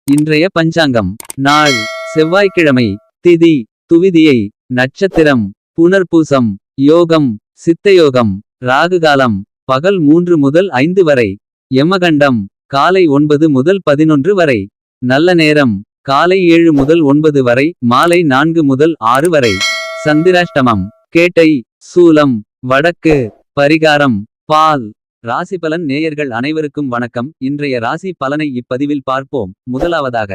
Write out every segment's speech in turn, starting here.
இன்றைய பஞ்சாங்கம். நாள் செவ்வாய்க்கிழமை. திதி துவிதியை. நட்சத்திரம் புனர்பூசம். யோகம் சித்தயோகம். ராகுகாலம் பகல் 3 முதல் 5 வரை. யமகண்டம் காலை 9 முதல் 11 வரை. நல்ல நேரம் காலை 7 முதல் 9 வரை. மாலை 4 முதல் 6 வரை. சந்திராஷ்டமம் கேட்டை சூலம் வடக்கு. பரிகாரம் பால். ராசி பலன் நேயர்கள் அனைவருக்கும் வணக்கம். இன்றைய ராசி பலனை இப்பதிவில் பார்ப்போம். முதலாவதாக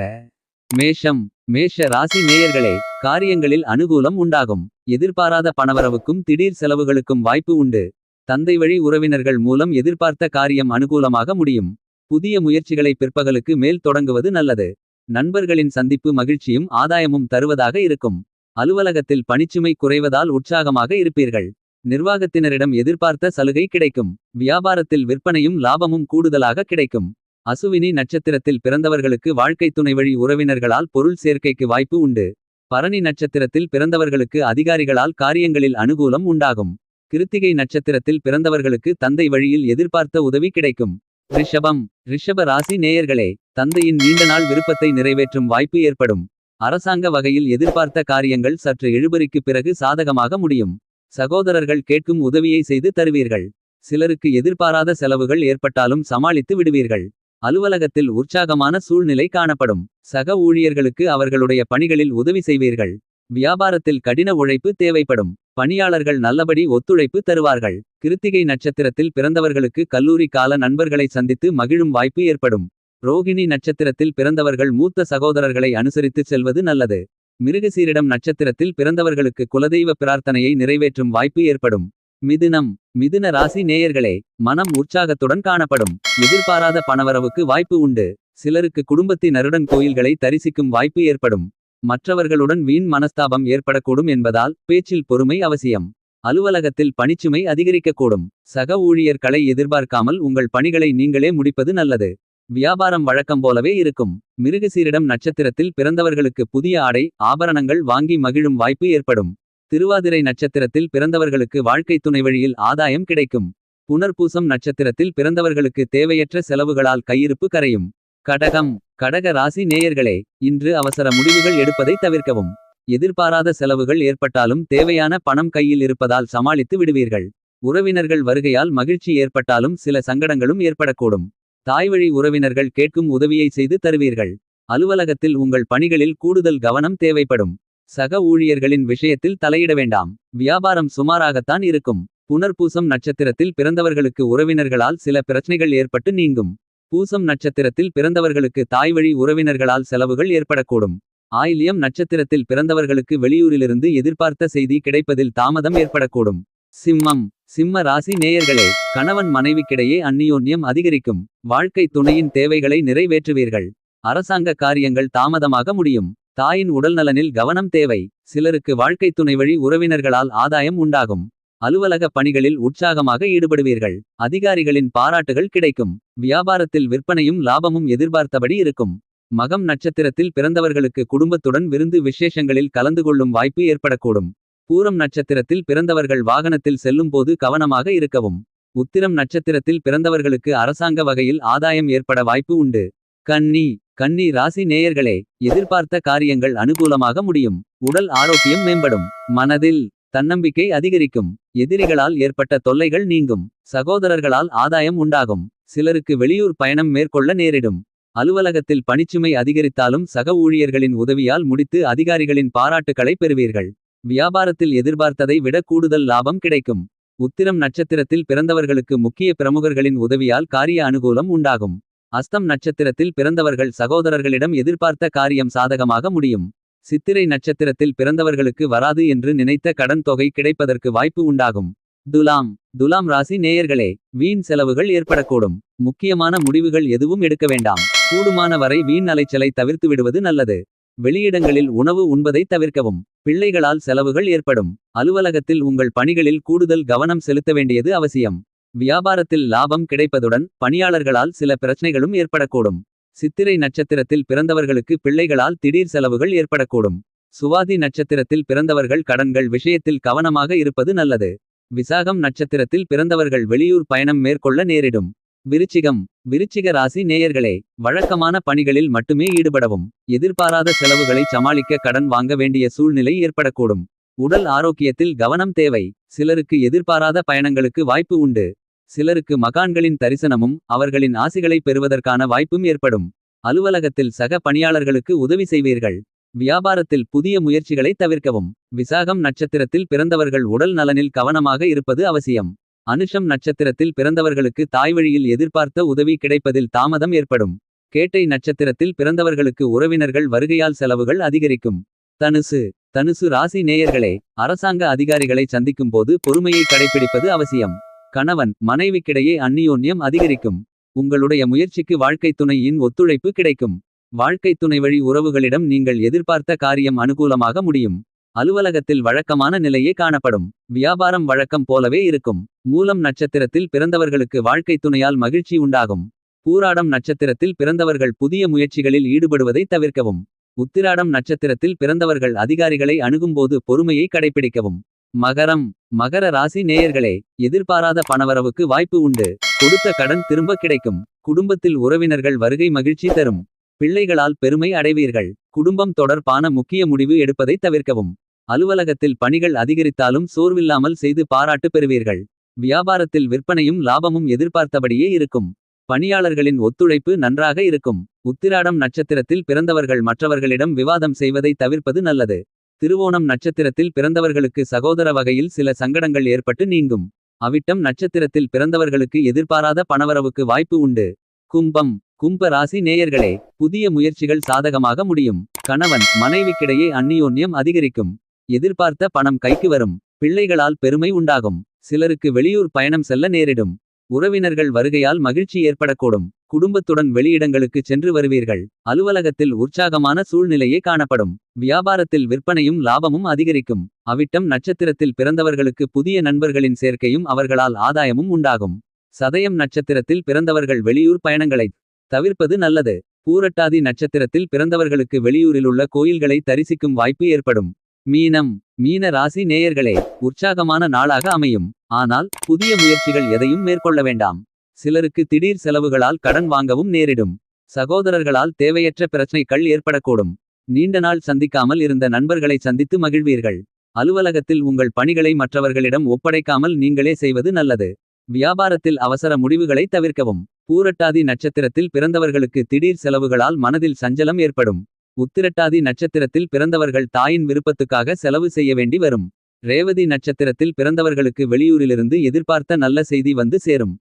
மேஷம். மேஷ ராசி நேயர்களே, காரியங்களில் அனுகூலம் உண்டாகும். எதிர்பாராத பணவரவுக்கும் திடீர் செலவுகளுக்கும் வாய்ப்பு உண்டு. தந்தை வழி உறவினர்கள் மூலம் எதிர்பார்த்த காரியம் அனுகூலமாக முடியும். புதிய முயற்சிகளை பிற்பகலுக்கு மேல் தொடங்குவது நல்லது. நண்பர்களின் சந்திப்பு மகிழ்ச்சியும் ஆதாயமும் தருவதாக இருக்கும். அலுவலகத்தில் பணிச்சுமை குறைவதால் உற்சாகமாக இருப்பீர்கள். நிர்வாகத்தினரிடம் எதிர்பார்த்த சலுகை கிடைக்கும். வியாபாரத்தில் விற்பனையும் லாபமும் கூடுதலாக கிடைக்கும். அசுவினி நட்சத்திரத்தில் பிறந்தவர்களுக்கு வாழ்க்கை துணைவழி உறவினர்களால் பொருள் சேர்க்கைக்கு வாய்ப்பு உண்டு. பரணி நட்சத்திரத்தில் பிறந்தவர்களுக்கு அதிகாரிகளால் காரியங்களில் அனுகூலம் உண்டாகும். கிருத்திகை நட்சத்திரத்தில் பிறந்தவர்களுக்கு தந்தை வழியில் எதிர்பார்த்த உதவி கிடைக்கும். ரிஷபம். ரிஷப ராசி நேயர்களே, தந்தையின் நீண்ட நாள் விருப்பத்தை நிறைவேற்றும் வாய்ப்பு ஏற்படும். அரசாங்க வகையில் எதிர்பார்த்த காரியங்கள் சற்று இழுபறிக்கு பிறகு சாதகமாக முடியும். சகோதரர்கள் கேட்கும் உதவியை செய்து தருவீர்கள். சிலருக்கு எதிர்பாராத செலவுகள் ஏற்பட்டாலும் சமாளித்து விடுவீர்கள். அலுவலகத்தில் உற்சாகமான சூழ்நிலை காணப்படும். சக ஊழியர்களுக்கு அவர்களுடைய பணிகளில் உதவி செய்வீர்கள். வியாபாரத்தில் கடின உழைப்பு தேவைப்படும். பணியாளர்கள் நல்லபடி ஒத்துழைப்பு தருவார்கள். கிருத்திகை நட்சத்திரத்தில் பிறந்தவர்களுக்கு கல்லூரி கால நண்பர்களை சந்தித்து மகிழும் வாய்ப்பு ஏற்படும். ரோகிணி நட்சத்திரத்தில் பிறந்தவர்கள் மூத்த சகோதரர்களை அனுசரித்து செல்வது நல்லது. மிருகசீரிடம் நட்சத்திரத்தில் பிறந்தவர்களுக்கு குலதெய்வ பிரார்த்தனையை நிறைவேற்றும் வாய்ப்பு ஏற்படும். மிதுனம். மிதுன ராசி நேயர்களே, மனம் உற்சாகத்துடன் காணப்படும். எதிர்பாராத பணவரவுக்கு வாய்ப்பு உண்டு. சிலருக்கு குடும்பத்தினருடன் கோயில்களை தரிசிக்கும் வாய்ப்பு ஏற்படும். மற்றவர்களுடன் வீண் மனஸ்தாபம் ஏற்படக்கூடும் என்பதால் பேச்சில் பொறுமை அவசியம். அலுவலகத்தில் பணிச்சுமை அதிகரிக்கக்கூடும். சக ஊழியர்களை எதிர்பார்க்காமல் உங்கள் பணிகளை நீங்களே முடிப்பது நல்லது. வியாபாரம் வழக்கம் போலவே இருக்கும். மிருகசீரிடம் நட்சத்திரத்தில் பிறந்தவர்களுக்கு புதிய ஆடை ஆபரணங்கள் வாங்கி மகிழும் வாய்ப்பு ஏற்படும். திருவாதிரை நட்சத்திரத்தில் பிறந்தவர்களுக்கு வாழ்க்கை துணை வழியில் ஆதாயம் கிடைக்கும். புனர்பூசம் நட்சத்திரத்தில் பிறந்தவர்களுக்கு தேவையற்ற செலவுகளால் கையிருப்பு கரையும். கடகம். கடக ராசி நேயர்களே, இன்று அவசர முடிவுகள் எடுப்பதை தவிர்க்கவும். எதிர்பாராத செலவுகள் ஏற்பட்டாலும் தேவையான பணம் கையில் இருப்பதால் சமாளித்து விடுவீர்கள். உறவினர்கள் வருகையால் மகிழ்ச்சி ஏற்பட்டாலும் சில சங்கடங்களும் ஏற்படக்கூடும். தாய்வழி உறவினர்கள் கேட்கும் உதவியை செய்து தருவீர்கள். அலுவலகத்தில் உங்கள் பணிகளில் கூடுதல் கவனம் தேவைப்படும். சக ஊழியர்களின் விஷயத்தில் தலையிட வேண்டாம். வியாபாரம் சுமாராகத்தான் இருக்கும். புனர்பூசம் நட்சத்திரத்தில் பிறந்தவர்களுக்கு உறவினர்களால் சில பிரச்சனைகள் ஏற்பட்டு நீங்கும். பூசம் நட்சத்திரத்தில் பிறந்தவர்களுக்கு தாய்வழி உறவினர்களால் செலவுகள் ஏற்படக்கூடும். ஆயில்யம் நட்சத்திரத்தில் பிறந்தவர்களுக்கு வெளியூரிலிருந்து எதிர்பார்த்த செய்தி கிடைப்பதில் தாமதம் ஏற்படக்கூடும். சிம்மம். சிம்ம ராசி நேயர்களே, கணவன் மனைவிக்கிடையே அந்நியோன்யம் அதிகரிக்கும். வாழ்க்கை துணையின் தேவைகளை நிறைவேற்றுவீர்கள். அரசாங்க காரியங்கள் தாமதமாக முடியும். தாயின் உடல்நலனில் கவனம் தேவை. சிலருக்கு வாழ்க்கை துணை வழி உறவினர்களால் ஆதாயம் உண்டாகும். அலுவலக பணிகளில் உற்சாகமாக ஈடுபடுவீர்கள். அதிகாரிகளின் பாராட்டுகள் கிடைக்கும். வியாபாரத்தில் விற்பனையும் லாபமும் எதிர்பார்த்தபடி இருக்கும். மகம் நட்சத்திரத்தில் பிறந்தவர்களுக்கு குடும்பத்துடன் விருந்து விசேஷங்களில் கலந்து கொள்ளும் வாய்ப்பு ஏற்படக்கூடும். பூரம் நட்சத்திரத்தில் பிறந்தவர்கள் வாகனத்தில் செல்லும் போது கவனமாக இருக்கவும். உத்திரம் நட்சத்திரத்தில் பிறந்தவர்களுக்கு அரசாங்க வகையில் ஆதாயம் ஏற்பட வாய்ப்பு உண்டு. கன்னி. கன்னி ராசி நேயர்களே, எதிர்பார்த்த காரியங்கள் அனுகூலமாக முடியும். உடல் ஆரோக்கியம் மேம்படும். மனதில் தன்னம்பிக்கை அதிகரிக்கும். எதிரிகளால் ஏற்பட்ட தொல்லைகள் நீங்கும். சகோதரர்களால் ஆதாயம் உண்டாகும். சிலருக்கு வெளியூர் பயணம் மேற்கொள்ள நேரிடும். அலுவலகத்தில் பணிச்சுமை அதிகரித்தாலும் சக ஊழியர்களின் உதவியால் முடித்து அதிகாரிகளின் பாராட்டுக்களை பெறுவீர்கள். வியாபாரத்தில் எதிர்பார்த்ததை விட கூடுதல் லாபம் கிடைக்கும். உத்திரம் நட்சத்திரத்தில் பிறந்தவர்களுக்கு முக்கிய பிரமுகர்களின் உதவியால் காரிய அனுகூலம் உண்டாகும். அஸ்தம் நட்சத்திரத்தில் பிறந்தவர்கள் சகோதரர்களிடம் எதிர்பார்த்த காரியம் சாதகமாக முடியும். சித்திரை நட்சத்திரத்தில் பிறந்தவர்களுக்கு வராது என்று நினைத்த கடன் தொகை கிடைப்பதற்கு வாய்ப்பு உண்டாகும். துலாம். துலாம் ராசி நேயர்களே, வீண் செலவுகள் ஏற்படக்கூடும். முக்கியமான முடிவுகள் எதுவும் எடுக்க வேண்டாம். கூடுமான வரை வீண் அலைச்சலை தவிர்த்து விடுவது நல்லது. வெளியிடங்களில் உணவு உண்பதை தவிர்க்கவும். பிள்ளைகளால் செலவுகள் ஏற்படும். அலுவலகத்தில் உங்கள் பணிகளில் கூடுதல் கவனம் செலுத்த வேண்டியது அவசியம். வியாபாரத்தில் லாபம் கிடைப்பதுடன் பணியாளர்களால் சில பிரச்சனைகளும் ஏற்படக்கூடும். சித்திரை நட்சத்திரத்தில் பிறந்தவர்களுக்கு பிள்ளைகளால் திடீர் செலவுகள் ஏற்படக்கூடும். சுவாதி நட்சத்திரத்தில் பிறந்தவர்கள் கடன்கள் விஷயத்தில் கவனமாக இருப்பது நல்லது. விசாகம் நட்சத்திரத்தில் பிறந்தவர்கள் வெளியூர் பயணம் மேற்கொள்ள நேரிடும். விருச்சிகம். விருச்சிக ராசி நேயர்களே, வழக்கமான பணிகளில் மட்டுமே ஈடுபடவும். எதிர்பாராத செலவுகளை சமாளிக்க கடன் வாங்க வேண்டிய சூழ்நிலை ஏற்படக்கூடும். உடல் ஆரோக்கியத்தில் கவனம் தேவை. சிலருக்கு எதிர்பாராத பயணங்களுக்கு வாய்ப்பு உண்டு. சிலருக்கு மகான்களின் தரிசனமும் அவர்களின் ஆசிகளை பெறுவதற்கான வாய்ப்பும் ஏற்படும். அலுவலகத்தில் சக பணியாளர்களுக்கு உதவி செய்வீர்கள். வியாபாரத்தில் புதிய முயற்சிகளை தவிர்க்கவும். விசாகம் நட்சத்திரத்தில் பிறந்தவர்கள் உடல் நலனில் கவனமாக இருப்பது அவசியம். அனுஷம் நட்சத்திரத்தில் பிறந்தவர்களுக்கு தாய்வழியில் எதிர்பார்த்த உதவி கிடைப்பதில் தாமதம் ஏற்படும். கேட்டை நட்சத்திரத்தில் பிறந்தவர்களுக்கு உறவினர்கள் வருகையால் செலவுகள் அதிகரிக்கும். தனுசு. தனுசு ராசி நேயர்களே, அரசாங்க அதிகாரிகளை சந்திக்கும் போது பொறுமையை கடைபிடிப்பது அவசியம். கணவன் மனைவிக்கிடையே அந்நியோன்யம் அதிகரிக்கும். உங்களுடைய முயற்சிக்கு வாழ்க்கைத் துணையின் ஒத்துழைப்பு கிடைக்கும். வாழ்க்கைத் துணை வழி உறவுகளிடம் நீங்கள் எதிர்பார்த்த காரியம் அனுகூலமாக முடியும். அலுவலகத்தில் வழக்கமான நிலையே காணப்படும். வியாபாரம் வழக்கம் போலவே இருக்கும். மூலம் நட்சத்திரத்தில் பிறந்தவர்களுக்கு வாழ்க்கைத் துணையால் மகிழ்ச்சி உண்டாகும். பூராடம் நட்சத்திரத்தில் பிறந்தவர்கள் புதிய முயற்சிகளில் ஈடுபடுவதை தவிர்க்கவும். உத்திராடம் நட்சத்திரத்தில் பிறந்தவர்கள் அதிகாரிகளை அணுகும்போது பொறுமையை கடைபிடிக்கவும். மகரம். மகர ராசி நேயர்களே, எதிர்பாராத பணவரவுக்கு வாய்ப்பு உண்டு. கொடுத்த கடன் திரும்ப கிடைக்கும். குடும்பத்தில் உறவினர்கள் வருகை மகிழ்ச்சி தரும். பிள்ளைகளால் பெருமை அடைவீர்கள். குடும்பம் தொடர்பான முக்கிய முடிவு எடுப்பதை தவிர்க்கவும். அலுவலகத்தில் பணிகள் அதிகரித்தாலும் சோர்வில்லாமல் செய்து பாராட்டு பெறுவீர்கள். வியாபாரத்தில் விற்பனையும் லாபமும் எதிர்பார்த்தபடியே இருக்கும். பணியாளர்களின் ஒத்துழைப்பு நன்றாக இருக்கும். உத்திராடம் நட்சத்திரத்தில் பிறந்தவர்கள் மற்றவர்களிடம் விவாதம் செய்வதை தவிர்ப்பது நல்லது. திருவோணம் நட்சத்திரத்தில் பிறந்தவர்களுக்கு சகோதர வகையில் சில சங்கடங்கள் ஏற்பட்டு நீங்கும். அவிட்டம் நட்சத்திரத்தில் பிறந்தவர்களுக்கு எதிர்பாராத பணவரவுக்கு வாய்ப்பு உண்டு. கும்பம். கும்ப ராசி நேயர்களே, புதிய முயற்சிகள் சாதகமாக முடியும். கணவன் மனைவிக்கிடையே அந்நியோன்யம் அதிகரிக்கும். எதிர்பார்த்த பணம் கைக்கு வரும். பிள்ளைகளால் பெருமை உண்டாகும். சிலருக்கு வெளியூர் பயணம் செல்ல நேரிடும். உறவினர்கள் வருகையால் மகிழ்ச்சி ஏற்படக்கூடும். குடும்பத்துடன் வெளியிடங்களுக்கு சென்று வருவீர்கள். அலுவலகத்தில் உற்சாகமான சூழ்நிலையே காணப்படும். வியாபாரத்தில் விற்பனையும் லாபமும் அதிகரிக்கும். அவிட்டம் நட்சத்திரத்தில் பிறந்தவர்களுக்கு புதிய நண்பர்களின் சேர்க்கையும் அவர்களால் ஆதாயமும் உண்டாகும். சதயம் நட்சத்திரத்தில் பிறந்தவர்கள் வெளியூர் பயணங்களை தவிர்ப்பது நல்லது. பூரட்டாதி நட்சத்திரத்தில் பிறந்தவர்களுக்கு வெளியூரிலுள்ள கோயில்களை தரிசிக்கும் வாய்ப்பு ஏற்படும். மீனம். மீன ராசி நேயர்களே, உற்சாகமான நாளாக அமையும். ஆனால் புதிய முயற்சிகள் எதையும் மேற்கொள்ள வேண்டாம். சிலருக்கு திடீர் செலவுகளால் கடன் வாங்கவும் நேரிடும். சகோதரர்களால் தேவையற்ற பிரச்சனைகள் ஏற்படக்கூடும். நீண்ட நாள் சந்திக்காமல் இருந்த நண்பர்களை சந்தித்து மகிழ்வீர்கள். அலுவலகத்தில் உங்கள் பணிகளை மற்றவர்களிடம் ஒப்படைக்காமல் நீங்களே செய்வது நல்லது. வியாபாரத்தில் அவசர முடிவுகளை தவிர்க்கவும். பூரட்டாதி நட்சத்திரத்தில் பிறந்தவர்களுக்கு திடீர் செலவுகளால் மனதில் சஞ்சலம் ஏற்படும். உத்திரட்டாதி நட்சத்திரத்தில் பிறந்தவர்கள் தாயின் விருப்பத்துக்காக செலவு செய்ய வேண்டி வரும். ரேவதி நட்சத்திரத்தில் பிறந்தவர்களுக்கு வெளியூரிலிருந்து எதிர்பார்த்த நல்ல செய்தி வந்து சேரும்.